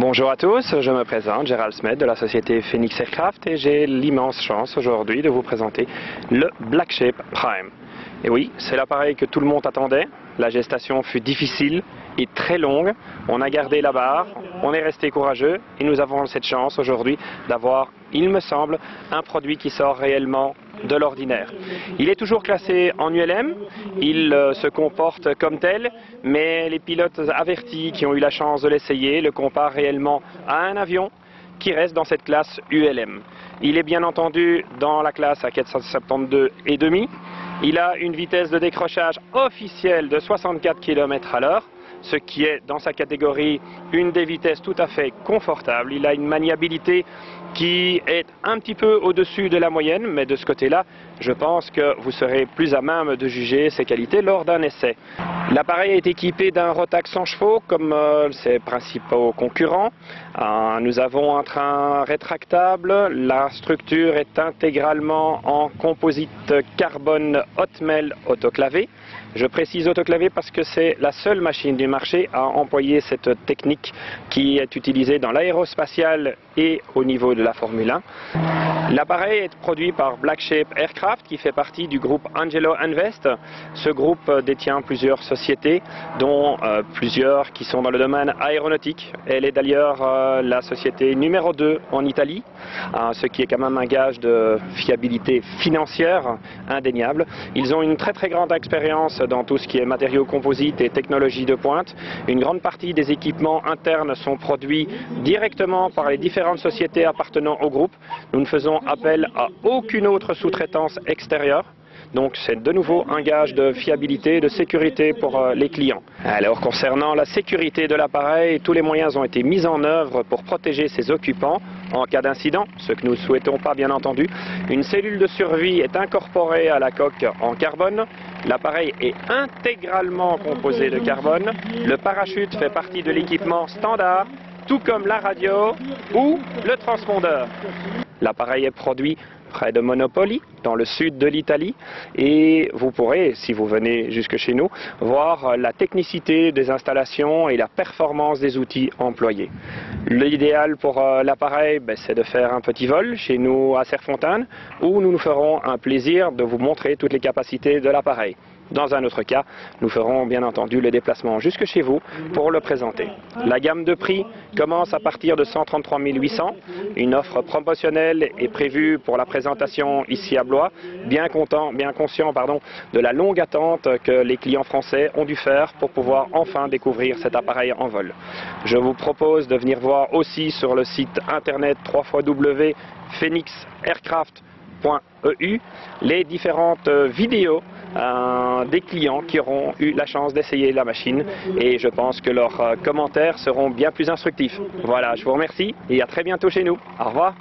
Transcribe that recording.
Bonjour à tous, je me présente, Gérald Smet de la société Phoenix Aircraft et j'ai l'immense chance aujourd'hui de vous présenter le Black Shape Prime. Et oui, c'est l'appareil que tout le monde attendait, la gestation fut difficile et très longue, on a gardé la barre, on est resté courageux et nous avons cette chance aujourd'hui d'avoir, il me semble, un produit qui sort réellement de l'ordinaire. Il est toujours classé en ULM, il se comporte comme tel, mais les pilotes avertis qui ont eu la chance de l'essayer le comparent réellement à un avion qui reste dans cette classe ULM. Il est bien entendu dans la classe à 472,5. Il a une vitesse de décrochage officielle de 64 km/h, ce qui est dans sa catégorie une des vitesses tout à fait confortables. Il a une maniabilité qui est un petit peu au-dessus de la moyenne, mais de ce côté-là, je pense que vous serez plus à même de juger ses qualités lors d'un essai. L'appareil est équipé d'un Rotax 100 chevaux comme ses principaux concurrents. Nous avons un train rétractable, la structure est intégralement en composite carbone hot melt autoclavé. Je précise autoclavé parce que c'est la seule machine du marché à employer cette technique qui est utilisée dans l'aérospatiale et au niveau de la Formule 1. L'appareil est produit par Black Shape Aircraft qui fait partie du groupe Angelo Invest. Ce groupe détient plusieurs sociétés dont plusieurs qui sont dans le domaine aéronautique. Elle est d'ailleurs la société numéro 2 en Italie, ce qui est quand même un gage de fiabilité financière indéniable. Ils ont une très grande expérience dans tout ce qui est matériaux composites et technologies de pointe. Une grande partie des équipements internes sont produits directement par les différentes sociétés appartenant au groupe. Nous ne faisons appel à aucune autre sous-traitance extérieure. Donc c'est de nouveau un gage de fiabilité et de sécurité pour les clients. Alors concernant la sécurité de l'appareil, tous les moyens ont été mis en œuvre pour protéger ses occupants en cas d'incident, ce que nous ne souhaitons pas bien entendu. Une cellule de survie est incorporée à la coque en carbone. L'appareil est intégralement composé de carbone. Le parachute fait partie de l'équipement standard, tout comme la radio ou le transpondeur. L'appareil est produit près de Monopoli, dans le sud de l'Italie, et vous pourrez, si vous venez jusque chez nous, voir la technicité des installations et la performance des outils employés. L'idéal pour l'appareil, c'est de faire un petit vol chez nous à Serfontaine, où nous nous ferons un plaisir de vous montrer toutes les capacités de l'appareil. Dans un autre cas, nous ferons bien entendu le déplacement jusque chez vous pour le présenter. La gamme de prix commence à partir de 133 800. Une offre promotionnelle est prévue pour la présentation ici à Blois, bien conscient de la longue attente que les clients français ont dû faire pour pouvoir enfin découvrir cet appareil en vol. Je vous propose de venir voir aussi sur le site internet www.phoenixaircraft.eu les différentes vidéos des clients qui auront eu la chance d'essayer la machine et je pense que leurs commentaires seront bien plus instructifs. Voilà, je vous remercie et à très bientôt chez nous. Au revoir.